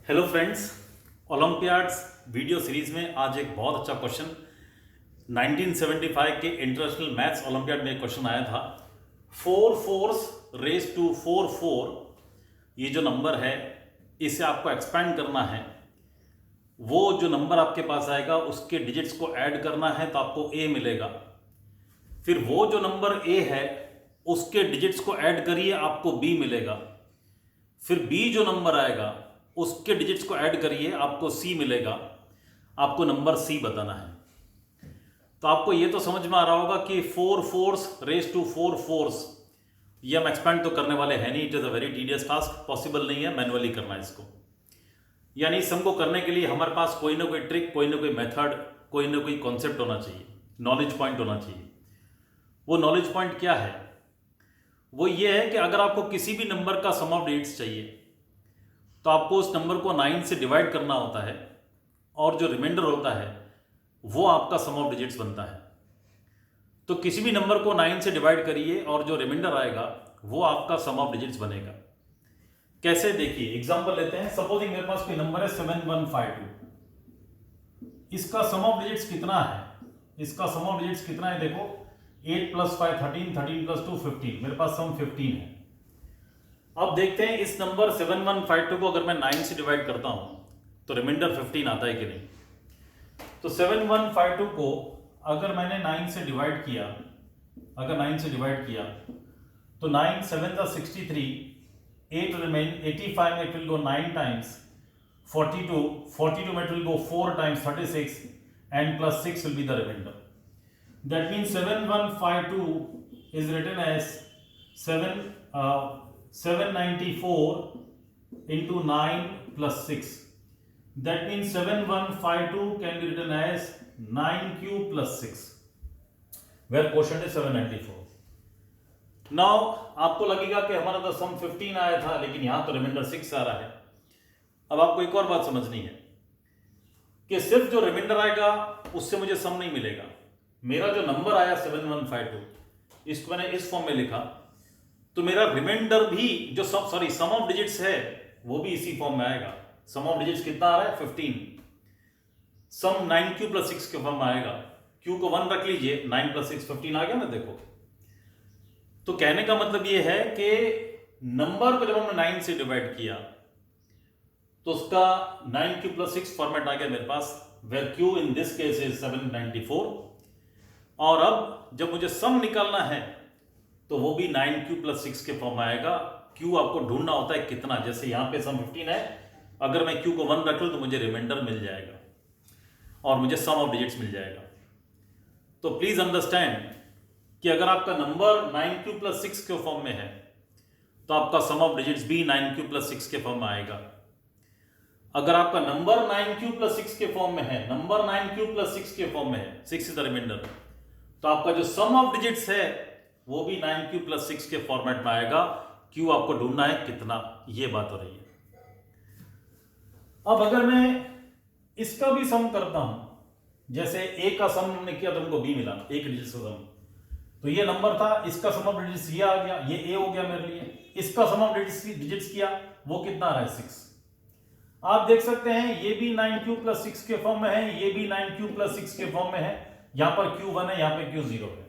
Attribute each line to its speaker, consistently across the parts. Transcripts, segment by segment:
Speaker 1: Hello friends, Olympiads video series में आज एक बहुत अच्छा क्वेश्चन 1975 के इंटरनेशनल मैथ्स ओलंपियाड में एक क्वेश्चन आया था। 4 फोर्स रेज टू 4 4 ये जो नंबर है इसे आपको एक्सपैंड करना है। वो जो नंबर आपके पास आएगा उसके डिजिट्स को ऐड करना है तो आपको ए मिलेगा। फिर वो जो नंबर ए है उसके डिजिट्स को ऐड करिए, आपको बी मिलेगा। फिर बी जो नंबर आएगा उसके डिजिट्स को ऐड करिए, आपको सी मिलेगा। आपको नंबर सी बताना है। तो आपको ये तो समझ में आ रहा होगा कि 4 फोर्स रेज टू 4 फोर्स ये हम एक्सपेंड तो करने वाले हैं नहीं। It is a very tedious task, possible नहीं है मैनुअली करना इसको। यानी इस सम को करने के लिए हमारे पास कोई ना कोई ट्रिक, कोई ना कोई मेथड, कोई ना कोई कॉन्सेप्ट होना चाहिए, नॉलेज पॉइंट होना चाहिए। वो नॉलेज पॉइंट क्या है? वो ये है कि अगर आपको किसी भी नंबर का सम ऑफ डिजिट्स चाहिए तो आपको उस नंबर को 9 से डिवाइड करना होता है और जो रिमाइंडर होता है वो आपका सम ऑफ डिजिट्स बनता है। तो किसी भी नंबर को 9 से डिवाइड करिए और जो रिमाइंडर आएगा वो आपका सम ऑफ डिजिट्स बनेगा। कैसे? देखिए एग्जांपल लेते हैं। सपोजिंग मेरे पास कोई नंबर है 7152। इसका सम ऑफ डिजिट्स कितना है? इसका सम ऑफ डिजिट्स कितना है? देखो 8 + 5 13, 13 + 2 15। मेरे पास सम 15 है। अब देखते हैं इस नंबर 7152 को अगर मैं 9 से डिवाइड करता हूं तो रिमाइंडर 15 आता है कि नहीं। तो 7152 को अगर मैंने 9 से डिवाइड किया, तो 9 7 = 63, 8 रिमेन, 85 में इट विल गो 9 टाइम्स, 42 में it will go 4 times 36 and +6 will be the remainder. That means 7152 is written as 794 into 9 + 6. That means 7152 can be written as 9³ + 6, where quotient is 794. Now आपको लगेगा कि हमारा तो सम 15 आया था लेकिन यहां तो रिमाइंडर 6 आ रहा है। अब आपको एक और बात समझनी है कि सिर्फ जो रिमाइंडर आएगा उससे मुझे सम नहीं मिलेगा। मेरा जो नंबर आया 7152, इसको मैंने इस फॉर्म में लिखा तो मेरा रिमाइंडर भी जो सम ऑफ डिजिट्स है वो भी इसी फॉर्म में आएगा। सम ऑफ डिजिट्स कितना आ रहा है? 15। सम 9³ + 6 के फॉर्म में आएगा। क्यू को 1 रख लीजिए, 9 + 6 15 आ गया ना। देखो, तो कहने का मतलब ये है कि नंबर को जब हमने 9 से डिवाइड किया तो उसका 9³ + 6 फॉर्मेट आ गया मेरे पास, where q in this case is 794। और अब जब मुझे सम निकालना है तो वो भी 9³ + 6 के फॉर्म में आएगा। क्यू आपको ढूंढना होता है कितना। जैसे यहां पे सम 15 है, अगर मैं क्यू को 1 रख लूं तो मुझे रिमाइंडर मिल जाएगा और मुझे सम ऑफ डिजिट्स मिल जाएगा। तो प्लीज अंडरस्टैंड कि अगर आपका नंबर 9³ + 6 के फॉर्म में है तो आपका सम ऑफ डिजिट्स भी 9³ + 6 के फॉर्म में आएगा। अगर आपका नंबर 9³ + 6 के फॉर्म में है, 6 के फॉर्म में है, 6 इज द रिमाइंडर, तो आपका जो सम ऑफ डिजिट्स है वो भी 9³ + 6 के फॉर्मेट में आएगा। क्यू आपको ढूंढना है कितना, ये बात हो रही है। अब अगर मैं इसका भी सम करता हूं, जैसे ए का सम हमने किया तो हमको बी मिला, एक डिजिट का सम, तो ये नंबर था, इसका सम ऑफ डिजिट्स ये आ गया, ये ए हो गया मेरे लिए। इसका सम ऑफ डिजिट्स किया, वो कितना आ रहा है? 6। आप देख सकते हैं ये भी 9³ + 6 के फॉर्म में है, ये भी 9³ + 6 के फॉर्म में है। यहां पर Q1 है, यहां पे Q0 है।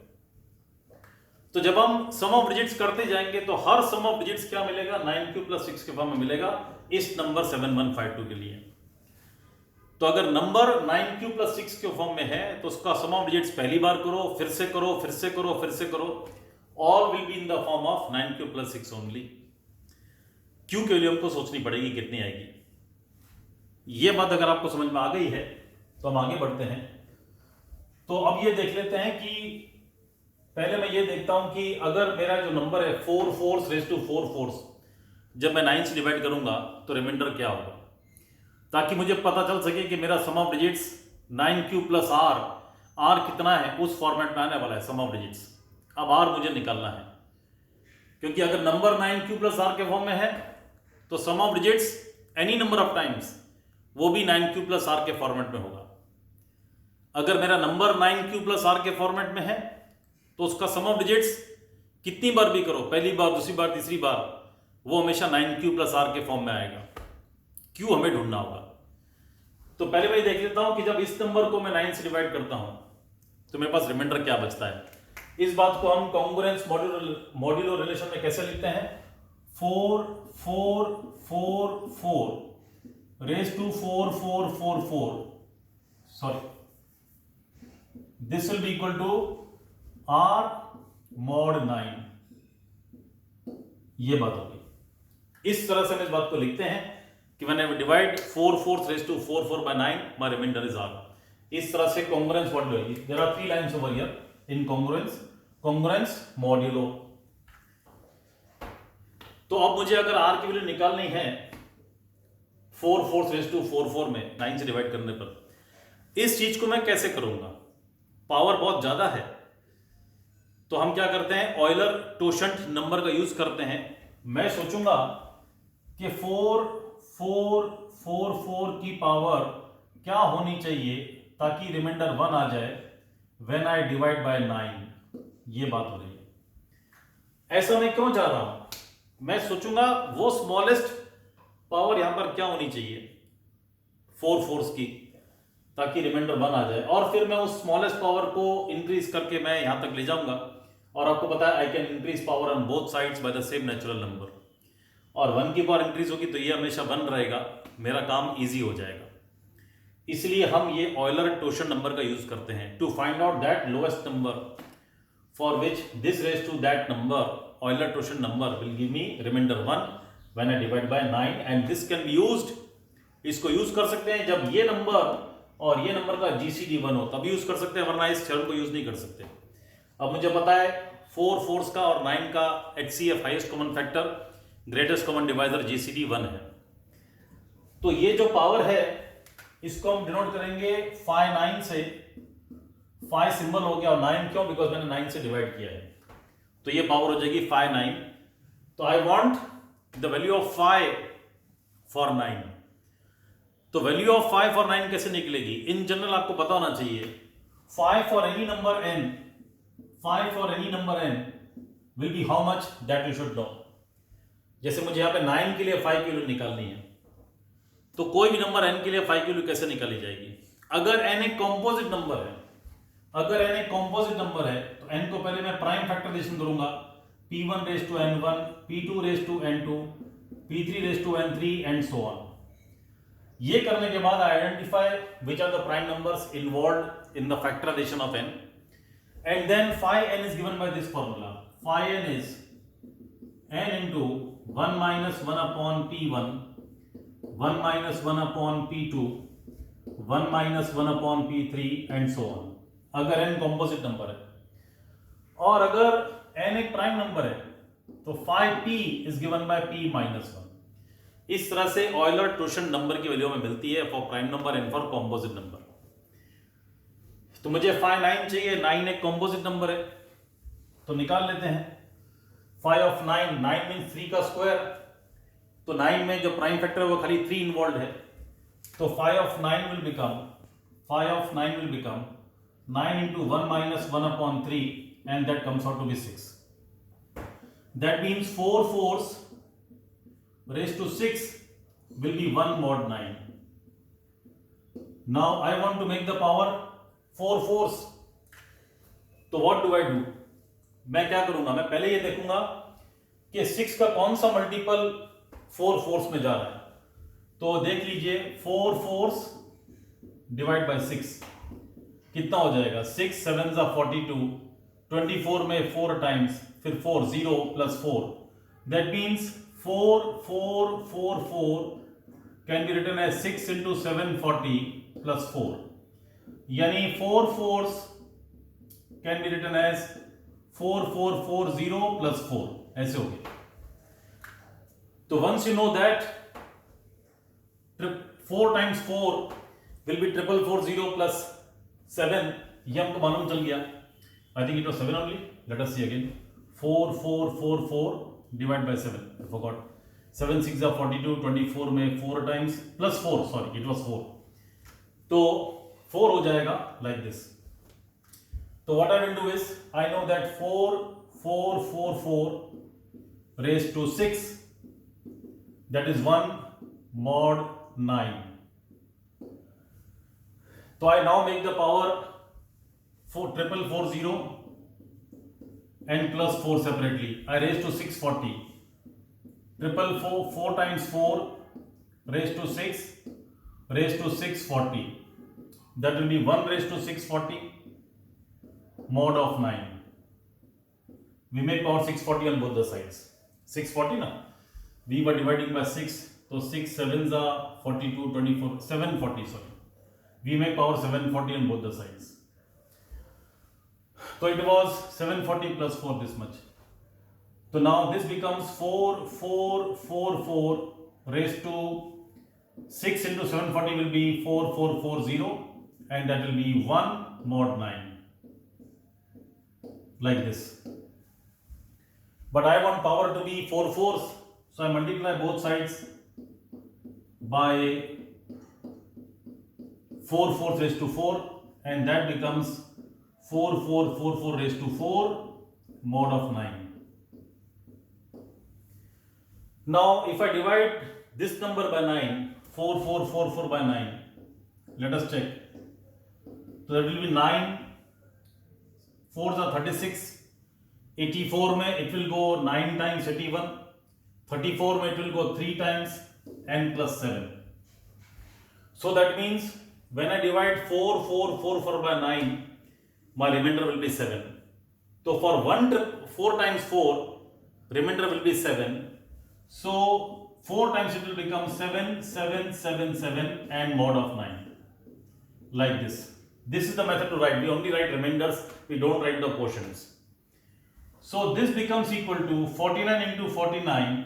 Speaker 1: तो जब हम सम ऑफ डिजिट्स करते जाएंगे तो हर सम ऑफ डिजिट्स क्या मिलेगा? 9³ + 6 के फॉर्म में मिलेगा इस नंबर 7152 के लिए। तो अगर नंबर 9³ + 6 के फॉर्म में है तो उसका सम ऑफ डिजिट्स पहली बार करो, फिर से करो, फिर से करो, फिर से करो, all will be in the form of 9³ + 6 only. Q के लिए हमको सोचनी पड़ेगी कितनी आएगी। ये बात अगर आपको समझ में आ गई है तो हम आगे बढ़ते हैं। तो अब ये देख लेते हैं कि पहले मैं ये देखता हूं कि अगर मेरा जो नंबर है 4 फोर्स रेज टू 4 फोर्स, जब मैं 9 से डिवाइड करूंगा तो रिमाइंडर क्या होगा, ताकि मुझे पता चल सके कि मेरा सम ऑफ डिजिट्स 9³ + r कितना है, उस फॉर्मेट में आने वाला है सम ऑफ डिजिट्स। अब r मुझे निकालना है, क्योंकि अगर नंबर 9³ + r के फॉर्म में है तो sum of digits any number of times वो भी 9³ + r के फॉर्मेट में होगा। अगर मेरा नंबर 9³ + r के फॉर्मेट में है तो उसका सम ऑफ डिजिट्स कितनी बार भी करो, पहली बार, दूसरी बार, तीसरी बार, वो हमेशा 9³ + r के फॉर्म में आएगा। Q हमें ढूंढना होगा। तो पहले मैं देख लेता हूं कि जब इस नंबर को मैं 9 से डिवाइड करता हूं तो मेरे पास रिमाइंडर क्या बचता है। इस बात को हम कॉन्ग्रुएंस मॉड्यूलो रिलेशन में कैसे लिखते हैं, 4 4 4 4 raise to 4 4 4 4, sorry, this will be equal to R mod 9। ये बात होगी। इस तरह से हम इस बात को लिखते हैं कि when I divide 4 4 raised to 4 4 by 9, my remainder is R। इस तरह से congruence modulo, there are 3 lines over here in congruence modulo। तो अब मुझे अगर R की वैल्यू निकालनी है 4 4 raised to 4 4 में 9 से डिवाइड करने पर, इस चीज को मैं कैसे करूंगा, पावर बहुत ज्यादा है। तो हम क्या करते हैं, ऑयलर टोशंट नंबर का यूज करते हैं। मैं सोचूंगा कि 4 4 4 4 की पावर क्या होनी चाहिए ताकि रिमाइंडर 1 आ जाए व्हेन आई डिवाइड बाय 9। ये बात हो रही है। ऐसा मैं क्यों चाह रहा हूं, मैं सोचूंगा वो स्मॉलेस्ट पावर यहां पर क्या होनी चाहिए 4 4 की ताकि रिमाइंडर 1 आ जाए, और फिर मैं उस स्मॉलेस्ट पावर को इंक्रीज करके मैं यहां तक ले जाऊंगा। और आपको पता है I can increase power on both sides by the same natural number, और 1 की पावर इंक्रीज होगी तो ये हमेशा 1 रहेगा, मेरा काम इजी हो जाएगा। इसलिए हम ये ऑयलर टोशन नंबर का यूज करते हैं to find out that lowest number for which this raise to that number, Euler टोशन number will give me remainder 1 when I divide by 9, and this can be used, इसको use कर सकते हैं जब ये नंबर और ये नंबर का जीसीडी 1 हो, तब यूज कर सकते हैं, वरना इस थ्योरम को यूज नहीं कर सकते। अब मुझे पता है 4 4 का और 9 का HCF highest common factor greatest common divisor GCD 1 है। तो ये जो पावर है इसको हम डिनोट करेंगे 5 9 से। 5 सिंबल हो गया और 9 क्यों, बिकॉज मैंने 9 से डिवाइड किया है, तो ये पावर हो जाएगी 5 9। तो I want the value of 5 for 9। तो वैल्यू ऑफ 5 फॉर 9 कैसे निकलेगी, इन जनरल आपको पता होना चाहिए 5 for any number n, 5 for any number n will be how much, that you should know. जैसे मुझे यहां पे 9 के लिए 5 की वैल्यू निकालनी है, तो कोई भी नंबर n के लिए 5 की वैल्यू कैसे निकाली जाएगी। अगर n एक कॉम्पोजिट नंबर है, अगर n एक कॉम्पोजिट नंबर है तो n को पहले मैं प्राइम फैक्टराइजेशन करूंगा, p1 raise to n1, p2 raise to n2, p3 raise to n3 and so on. ये करने के बाद I identify which are the prime numbers involved in the factorization of n, and then phi n is given by this formula. Phi n is n into 1 minus 1 upon p1, 1 minus 1 upon p2, 1 minus 1 upon p3 and so on, अगर n composite number है। और अगर n एक prime number है तो phi p is given by p minus 1। इस तरह से ऑयलर टोशन नंबर की वैल्यू हमें मिलती है for prime number and for composite number. तो मुझे 5 9 चाहिए, 9 एक कॉम्पोजिट नंबर है, तो निकाल लेते हैं। 5 ऑफ 9, 9 मीन्स 3 का स्क्वायर, तो 9 में जो प्राइम फैक्टर है वो खाली 3 इन्वॉल्व है, तो 5 of 9 will become 9 into 1 minus 1 upon 3, and that comes out to be 6. That means 4 4s raised to 6 will be 1 mod 9. Now I want to make the power 4 4s. तो what do I do? मैं क्या करूंगा, मैं पहले ये देखूंगा कि 6 का कौन सा मल्टीपल 4 4s में जा रहा है। तो देख लीजिए 4 4s डिवाइड बाय 6 कितना हो जाएगा, 6 7 जा 42, 24 में 4 टाइम्स, फिर 4 0 plus 4, that means 4 4 4 4 can be written as 6 into 740 plus 4, यानी 4 4s can be written as 4 4 4 0 plus 4, ऐसे हो गया। तो once you know that 4 times 4 will be 444 plus 7, ये हमको मालूम चल गया। I think it was 7 only, let us see again. 4 4 4 4 divide by 7, I forgot, 7 6 जा 42, 24 में 4 times plus 4, sorry it was 4, तो 4 हो जाएगा लाइक दिस। तो what I will do is, I know that 4 4 4 4 raise to 6 that is 1 mod 9. So I now make the power 4440 and plus 4 separately. I raise to 640. 4 times 4 raised to 6 raised to 640. That will be 1 raised to 640 mod of 9. We make power 640 on both the sides. 640 na? We were dividing by 6. So 6 7s are 42, 24, 740 sorry. We make power 740 on both the sides. So it was 740 plus 4 this much. So now this becomes 4444 raised to 6 into 740 will be 4440 and that will be 1 mod 9. Like this. But I want power to be 4 fours. So I multiply both sides by 4 fourths raised to 4 and that becomes 4444 raised to 4 mod of 9. Now if I divide this number by 9, 4444 by 9, let us check. So that will be 9 4s are 36. 84 में it will go 9 times 81. 34 में it will go 3 times n plus 7. So that means when I divide 4444 by 9, my remainder will be 7. So for 4 times 4, remainder will be 7. So 4 times it will become 7, 7, 7, 7 and mod of 9. Like this. This is the method to write. We only write remainders, we don't write the quotients. So this becomes equal to 49 into 49,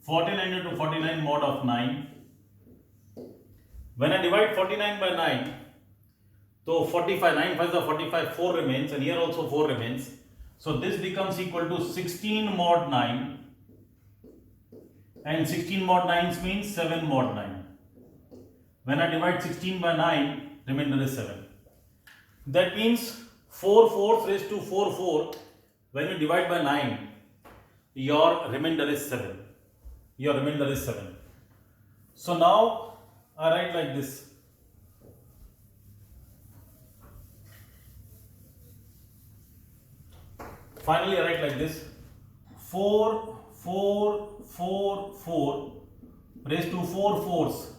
Speaker 1: 49 into 49 mod of 9. When I divide 49 by 9, so 45, 9 5 are 45, 4 remains and here also 4 remains. So this becomes equal to 16 mod 9 and 16 mod 9 means 7 mod 9. When I divide 16 by 9, remainder is 7. That means 4 fourths raised to 4 4. When you divide by 9, your remainder is 7. Your remainder is 7. So now I write like this. Finally I write like this. 4 4 4 4 raised to 4 fourths.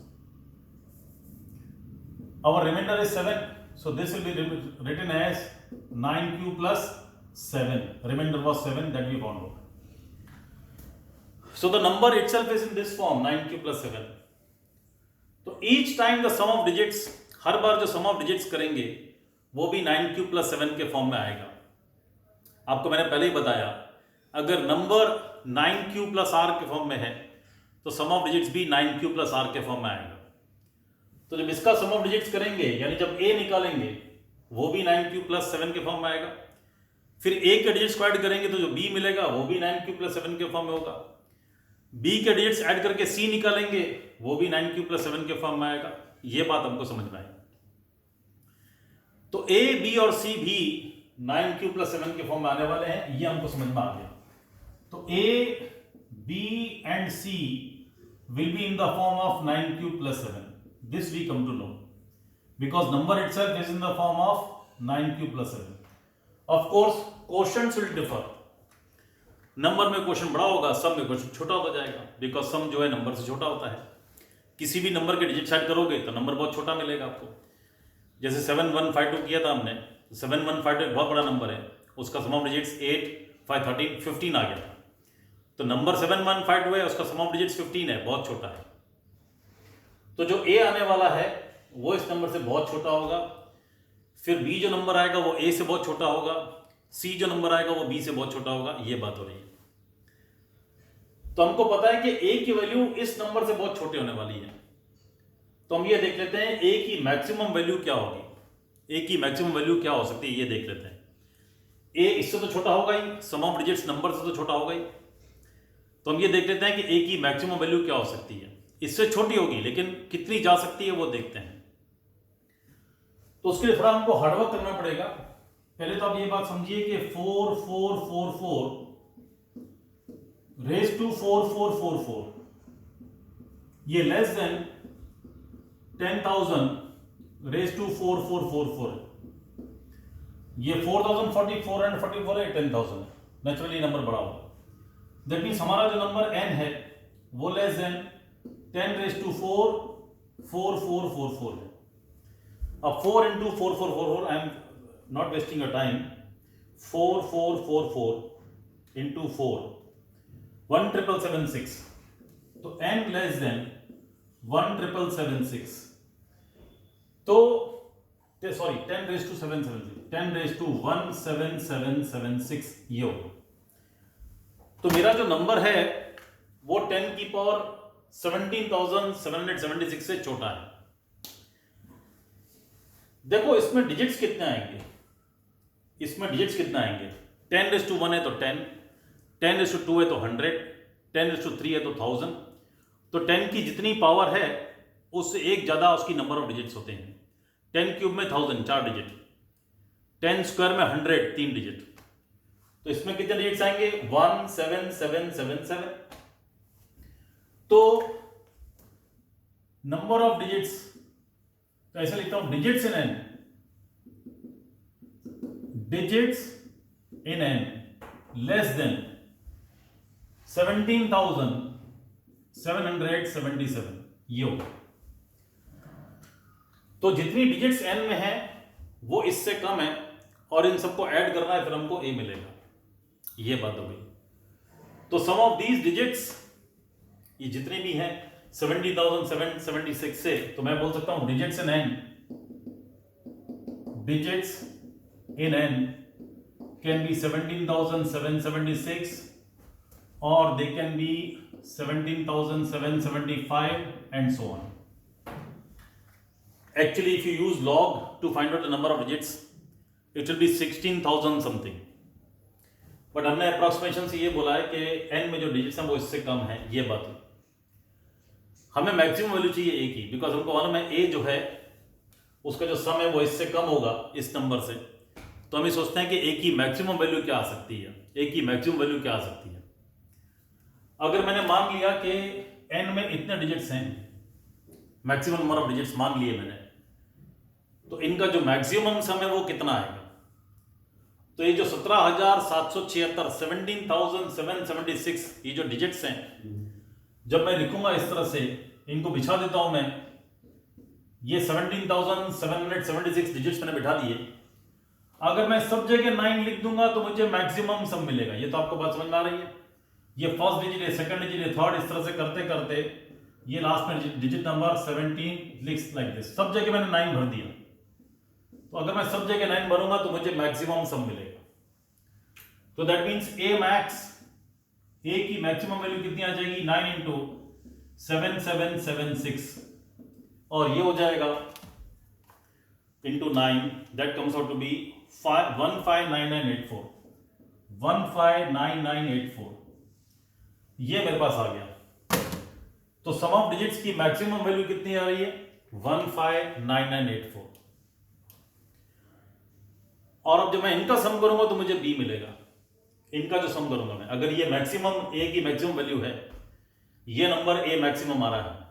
Speaker 1: Our remainder is 7. So this will be written as 9q plus 7. Remainder was 7 that we found out. So the number itself is in this form 9q plus 7. तो each time the sum of digits, हर बार जो sum of digits करेंगे वो भी 9q plus 7 के form में आएगा. आपको मैंने पहले ही बताया अगर नंबर 9q plus r के फॉर्म में है तो sum of digits भी 9q plus r के फॉर्म में आएगा. तो जब इसका sum of digits करेंगे यानी जब a निकालेंगे वो भी 9q plus 7 के फॉर्म में आएगा. फिर a के डिजिट स्क्वायर करेंगे तो जो b मिलेगा वो भी 9q plus 7 के फॉर्म में होगा. b के डिजिट्स ऐड करके c निकालेंगे वो भी 9q plus 7 के फॉर्म में आएगा. ये बात हमको समझना है. तो a b और c भी 9q plus 7 के फॉर्म में आने वाले हैं. ये हमको समझ में आ गया. तो a b and c will be in the form of 9q plus 7. This we come to know because number itself is in the form of 9q plus 7. Of course, quotients will differ. Number में question बड़ा होगा, सम में question छोटा हो जाएगा because some जो है number से छोटा होता है. किसी भी नंबर के डिजिट ऐड करोगे तो नंबर बहुत छोटा मिलेगा आपको. जैसे 7152 किया था हमने. 7152 एक बहुत बड़ा नंबर है, उसका सम ऑफ डिजिट्स 8 5 13 15 आ गया था. तो नंबर 7152 है, उसका सम ऑफ डिजिट्स 15 है, बहुत छोटा है. तो जो a आने वाला है वो इस नंबर से बहुत छोटा होगा. फिर b जो नंबर आएगा वो a से बहुत छोटा होगा. c जो नंबर आएगा वो b से बहुत छोटा होगा. ये बात हो रही है. तो हमको पता है कि a की वैल्यू इस नंबर से बहुत छोटे होने वाली है. तो हम ये देख लेते हैं a की मैक्सिमम वैल्यू क्या होगी. a की मैक्सिमम वैल्यू क्या हो सकती है ये देख लेते हैं. a इससे तो छोटा होगा ही, सम ऑफ डिजिट्स नंबर से तो छोटा होगा ही. तो हम ये देख लेते हैं कि a की मैक्सिमम वैल्यू क्या हो सकती है. इससे छोटी होगी लेकिन कितनी जा सकती है वो देखते हैं. तो उसके लिए थोड़ा हमको हार्डवर्क करना पड़ेगा. पहले तो आप ये बात समझिए कि 4444 रेज टू 4444 ये लेस देन 10,000 रेज टू 4444 है। ये 4044 एंड 44 है, 10,000 है, नेचुरली नंबर बड़ा होगा। दैट मीन्स हमारा जो नंबर n है वो लेस देन 10 रेज टू 4 4444 है। अब 4 into 4444, I am not wasting a time, 4444 into 4 1776, तो n लेस देन 1776, तो sorry 10 raise to 776, 10 raise to 17776 ये होगा। तो मेरा जो नंबर है वो 10 की पावर 17,776 से छोटा है। देखो इसमें डिजिट्स कितने आएंगे, इसमें डिजिट्स कितने आएंगे, 10 रेज टू 1 है तो 10, 10 रेज टू 2 है तो 100, 10 रेज टू 3 है तो 1000। तो 10 की जितनी पावर है उससे एक ज्यादा उसकी नंबर ऑफ डिजिट्स होते हैं। 10 क्यूब में 1000 4 डिजिट, 10 स्क्वायर में 100 3 डिजिट, तो इसमें कितने डिजिट्स आएंगे 17777। तो नंबर ऑफ डिजिट्स तो ऐसे लिखता हूं, digits in n, digits in n less then 17,777 ये होगा। तो जितनी डिजिट्स n में है वो इससे कम है और इन सबको ऐड करना है, फिर हमको a मिलेगा। ये बात हो गई। तो सम ऑफ दीज डिजिट्स, ये जितने भी हैं 70,776 से, तो मैं बोल सकता हूं digits in n, digits in n can be 17,776 और they can be 17,775 and so on. Actually, if you use log to find out the number of digits, it will be 16,000 something. But हमने approximation से ये बोला है कि n में जो digits हैं वो इससे कम है, ये बात है। हमें मैक्सिमम वैल्यू चाहिए a की, बिकॉज हमको मालूम है a जो है उसका जो सम है वो इससे कम होगा इस नंबर से। तो हम ये सोचते हैं कि a की मैक्सिमम वैल्यू क्या आ सकती है, a की मैक्सिमम वैल्यू क्या आ सकती है। अगर मैंने मान लिया कि n में इतने डिजिट्स हैं, मैक्सिमम नंबर ऑफ डिजिट्स मान लिए मैंने, तो इनका जो मैक्सिमम सम है वो कितना आएगा। तो ये जो 17,776 17,776 ये जो डिजिट्स हैं, जब मैं लिखूंगा इस तरह से, इनको बिछा देता हूं मैं, ये 17,776 डिजिट्स मैंने बिठा दिए। अगर मैं सब जगह 9 लिख दूंगा तो मुझे मैक्सिमम सम मिलेगा। ये तो आपको बात समझ में आ रही है। ये फर्स्ट डिजिट है, सेकंड डिजिट है, थर्ड, इस तरह से करते करते ये लास्ट में डिजिट नंबर 17 लिख्स लाइक दिस। सब जगह मैंने 9 भर दिया, तो अगर मैं सब जगह 9 भरूंगा तो मुझे मैक्सिमम सम मिलेगा। तो that means a max, a की मैक्सिमम वैल्यू कितनी आ जाएगी 9 इंटू 7776 और ये हो जाएगा into 9, that comes out to be 159984, 159984 ये मेरे पास आ गया। तो सम ऑफ डिजिट्स की मैक्सिमम वैल्यू कितनी आ रही है 159984। और अब जब मैं इनका सम करूंगा तो मुझे b मिलेगा। इनका जो सम करूंगा मैं, अगर ये मैक्सिमम a की मैक्सिमम वैल्यू है, ये नंबर a मैक्सिमम आ रहा है,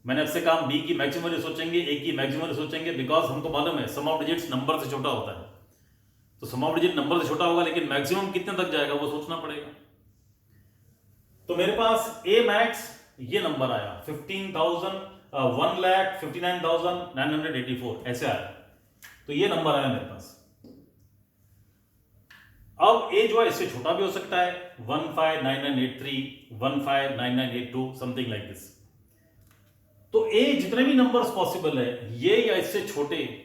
Speaker 1: मैंने आपसे कहा b की मैक्सिमम वैल्यू सोचेंगे, a की मैक्सिमम वैल्यू सोचेंगे, बिकॉज हमको मालूम है सम ऑफ डिजिट्स नंबर से छोटा होता है। तो सम ऑफ डिजिट नंबर से छोटा होगा, लेकिन मैक्सिमम कितने तक जाएगा वो सोचना पड़ेगा। तो मेरे पास a मैक्स ये नंबर आया 1,59,984 ऐसे आया। तो ये नंबर आया मेरे पास। अब a जो है इससे छोटा भी हो सकता है, 159983, 159982 समथिंग लाइक दिस। तो a जितने भी नंबर्स पॉसिबल है, ये या इससे छोटे,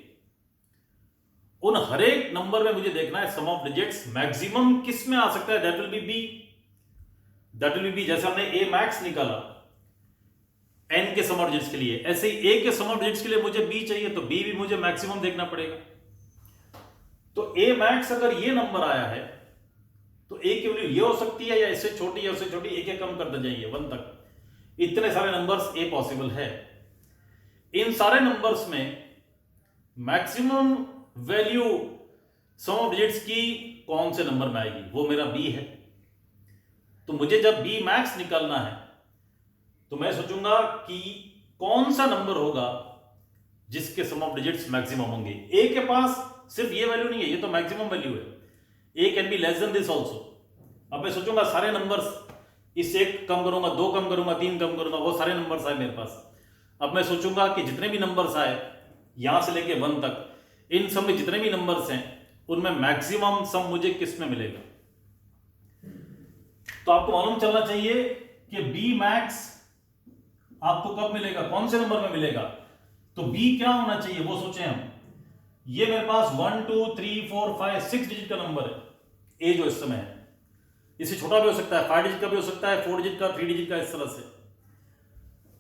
Speaker 1: उन हर एक नंबर में मुझे देखना है सम ऑफ डिजिट्स मैक्सिमम किस में आ सकता है, that will be b, that will be. जैसे हमने a मैक्स निकाला n के सम ऑफ डिजिट्स के लिए, ऐसे ही a के सम ऑफ डिजिट्स के लिए मुझे b चाहिए, तो b भी मुझे मैक्सिमम देखना पड़ेगा। तो a मैक्स अगर ये नंबर आया है तो a की वैल्यू ये हो सकती है, या इससे छोटी या उससे छोटी, एक कम करते जाइए 1 तक। इतने सारे नंबर्स a पॉसिबल है। इन सारे नंबर्स में maximum value sum of digits की कौन से नंबर में आएगी, वो मेरा b है। तो मुझे जब b मैक्स निकालना है तो मैं सोचूंगा कि कौन सा नंबर होगा जिसके सम ऑफ डिजिट्स मैक्सिमम होंगे। ए के पास सिर्फ ये वैल्यू नहीं है, ये तो मैक्सिमम वैल्यू है। A can be less than this also. अब मैं सोचूंगा सारे नंबर्स, इससे एक कम करूंगा, 2 कम करूंगा, 3 कम करूंगा, वो सारे नंबर्स आए मेरे पास। अब मैं सोचूंगा कि जितने भी नंबर्स आए यहां से लेके 1 तक, इन सब में जितने भी नंबर्स हैं उनमें मैक्सिमम सम मुझे किस में मिलेगा। तो आपको मालूम चलना चाहिए कि बी मैक्स आपको कब मिलेगा, कौन से नंबर में मिलेगा। तो बी क्या होना चाहिए वो सोचें हम। ये मेरे पास 1 2 3 4 5 6 डिजिट का नंबर है, ए जो इस समय है। इससे छोटा भी हो सकता है, 5 डिजिट का भी हो सकता है, 4 डिजिट का, 3 डिजिट का, इस तरह से।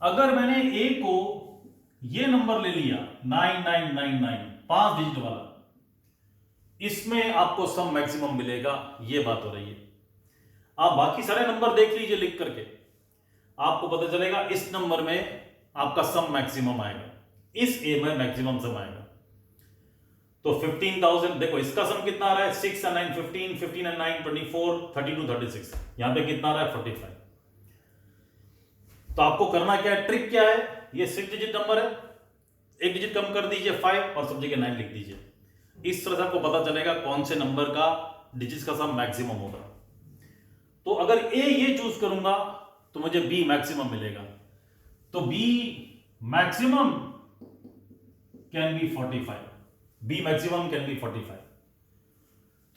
Speaker 1: अगर मैंने ए को ये नंबर ले लिया 9999, 5 डिजिट वाला, इसमें आपको सम मैक्सिमम मिलेगा, ये बात हो रही है। आप बाकी सारे नंबर देख लीजिए लिख करके, आपको पता चलेगा इस नंबर में आपका सम मैक्सिमम आएगा, इस ए में मैक्सिमम सम आएगा। तो 15,000, देखो इसका सम कितना आ रहा है, 6 and 9 15, 15 and 9 24, 32 36, यहां पे कितना आ रहा है 45। तो आपको करना क्या है, ट्रिक क्या है, ये 6 डिजिट नंबर है, एक डिजिट कम कर दीजिए 5 और सब जगह 9 लिख दीजिए। इस तरह से आपको पता चलेगा कौन से नंबर का डिजिट्स का सम मैक्सिमम होगा। तो अगर ए ये चूज करूंगा तो मुझे बी मैक्सिमम मिलेगा। तो B maximum can be 45, B maximum can be 45।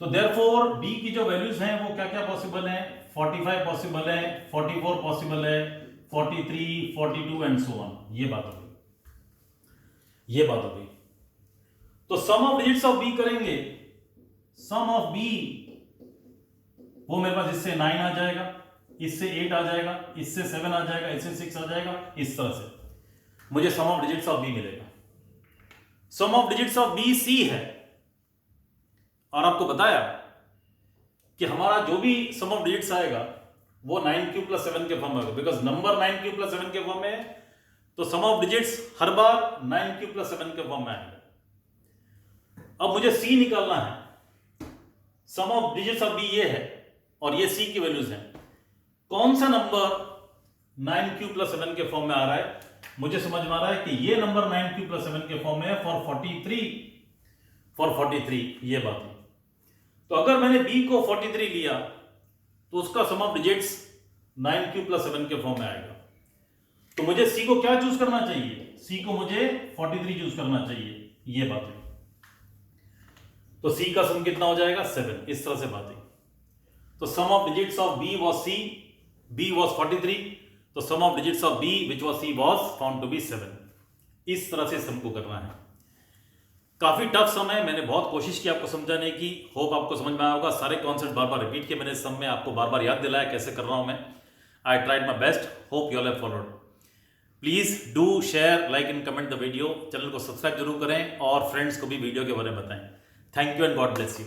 Speaker 1: तो देयरफॉर बी की जो वैल्यूज हैं वो क्या क्या पॉसिबल है, 45 पॉसिबल है, 44 पॉसिबल है, 43, 42 एंड सो ऑन। ये बात हो गई, ये बात हो गई। तो sum of digits of B करेंगे, सम ऑफ बी वो मेरे पास इससे 9 आ जाएगा, इससे 8 आ जाएगा, इससे 7 आ जाएगा, इससे 6 आ जाएगा, इस तरह से मुझे sum of digits of b मिलेगा। Sum of digits of b c है, और आपको बताया कि हमारा जो भी सम ऑफ डिजिट्स आएगा वो 9 क्यूब + 7 के फॉर्म में होगा, बिकॉज नंबर 9 क्यूब + 7 के फॉर्म में है, तो सम ऑफ डिजिट्स हर बार 9 क्यूब + 7 के फॉर्म में आएगा। अब मुझे सी निकालना है, सम ऑफ डिजिट्स ऑफ बी ये है और ये सी की वैल्यूज हैं। कौन सा नंबर 9 क्यूब + 7 के फॉर्म में आ रहा है, मुझे समझ में आ रहा है कि ये नंबर 9 क्यूब + 7 के फॉर्म में है फॉर 43, ये बात है। तो अगर मैंने बी को 43 लिया तो उसका सम ऑफ डिजिट्स 9 क्यूब + 7 के फॉर्म में आएगा। तो मुझे सी को क्या चूज करना चाहिए, सी को मुझे 43 चूज करना चाहिए, ये बात है। तो सी का सम कितना हो जाएगा 7, इस तरह से बात है। तो sum of digits of b was c, b was 43, तो sum of digits of b which was c was found to be 7। इस तरह से सम को करना है। काफी टफ सम है, मैंने बहुत कोशिश की आपको समझाने की, होप आपको समझ में आया होगा। सारे कॉन्सेप्ट बार बार रिपीट किए मैंने सम में, आपको बार बार याद दिलाया कैसे कर रहा हूं मैं। I tried my best, hope you all have followed. Please do share, like and comment the video. Channel को सब्सक्राइब जरूर करें और फ्रेंड्स को भी वीडियो के बारे में बताएं। Thank you and God bless you.